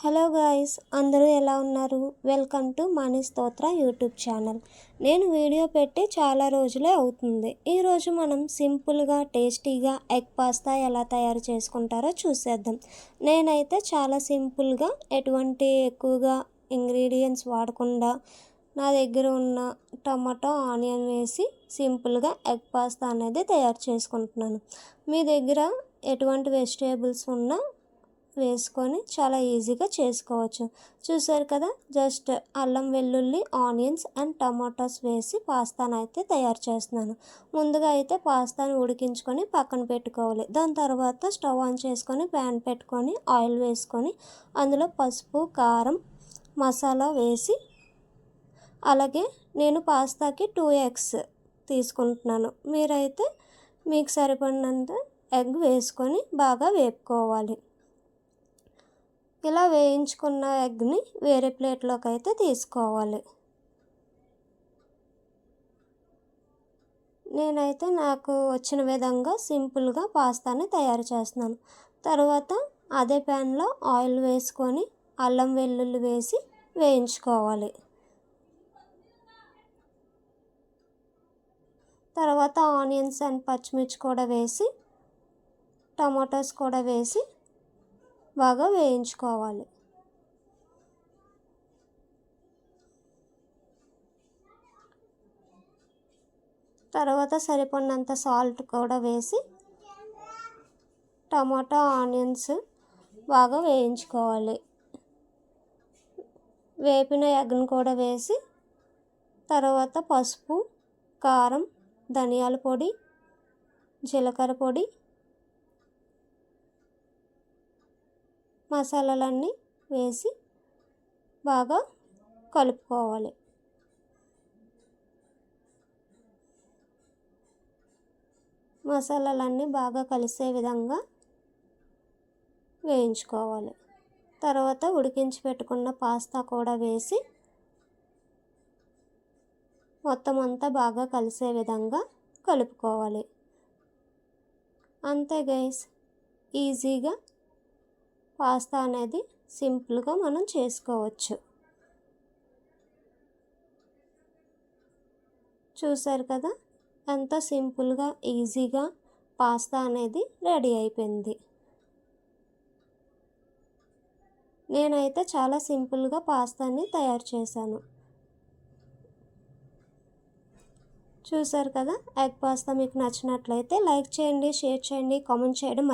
Hello guys, అందరూ ఎలా ఉన్నారు? వెల్కమ్ టు మనీ స్తోత్ర యూట్యూబ్ ఛానల్. నేను వీడియో పెట్టి చాలా రోజులే అవుతుంది. ఈరోజు మనం సింపుల్గా టేస్టీగా ఎగ్ పాస్తా ఎలా తయారు చేసుకుంటారో చూసేద్దాం. నేనైతే చాలా సింపుల్గా ఎటువంటి ఎక్కువగా ఇంగ్రీడియంట్స్ వాడకుండా నా దగ్గర ఉన్న టమాటో ఆనియన్ వేసి సింపుల్గా ఎగ్ పాస్తా అనేది తయారు చేసుకుంటున్నాను. మీ దగ్గర ఎటువంటి వెజిటేబుల్స్ ఉన్నా వేసుకొని చాలా ఈజీగా చేసుకోవచ్చు. చూసారు కదా, జస్ట్ అల్లం వెల్లుల్లి ఆనియన్స్ అండ్ టమాటోస్ వేసి పాస్తాను అయితే తయారు చేస్తున్నాను. ముందుగా అయితే పాస్తాను ఉడికించుకొని పక్కన పెట్టుకోవాలి. దాని తర్వాత స్టవ్ ఆన్ చేసుకొని ప్యాన్ పెట్టుకొని ఆయిల్ వేసుకొని అందులో పసుపు కారం మసాలా వేసి, అలాగే నేను పాస్తాకి 2 ఎగ్స్ తీసుకుంటున్నాను. మీరైతే మీకు సరిపడినంత ఎగ్ వేసుకొని బాగా వేపుకోవాలి. ఇలా వేయించుకున్న ఎగ్ని వేరే ప్లేట్లోకి అయితే తీసుకోవాలి. నేనైతే నాకు వచ్చిన విధంగా సింపుల్గా పాస్తాని తయారు చేస్తున్నాను. తర్వాత అదే ప్యాన్లో ఆయిల్ వేసుకొని అల్లం వెల్లుల్లి వేసి వేయించుకోవాలి. తర్వాత ఆనియన్స్ అండ్ పచ్చిమిర్చి కూడా వేసి టమాటోస్ కూడా వేసి బాగా వేయించుకోవాలి. తర్వాత సరిపడినంత సాల్ట్ కూడా వేసి టమాటా ఆనియన్స్ బాగా వేయించుకోవాలి. వేపిన ఎగ్ను కూడా వేసి తర్వాత పసుపు కారం ధనియాల పొడి జీలకర్ర పొడి మసాలాలన్నీ వేసి బాగా కలుపుకోవాలి. మసాలాలన్నీ బాగా కలిసే విధంగా వేయించుకోవాలి. తర్వాత ఉడికించి పెట్టుకున్న పాస్తా కూడా వేసి మొత్తం అంతా బాగా కలిసే విధంగా కలుపుకోవాలి. అంతే గైస్, ఈజీగా పాస్తా అనేది సింపుల్గా మనం చేసుకోవచ్చు. చూసారు కదా, ఎంతో సింపుల్గా ఈజీగా పాస్తా అనేది రెడీ అయిపోయింది. నేనైతే చాలా సింపుల్గా పాస్తాని తయారు చేశాను. చూసారు కదా, ఎగ్ పాస్తా మీకు నచ్చినట్లయితే లైక్ చేయండి, షేర్ చేయండి, కామెంట్ చేయడం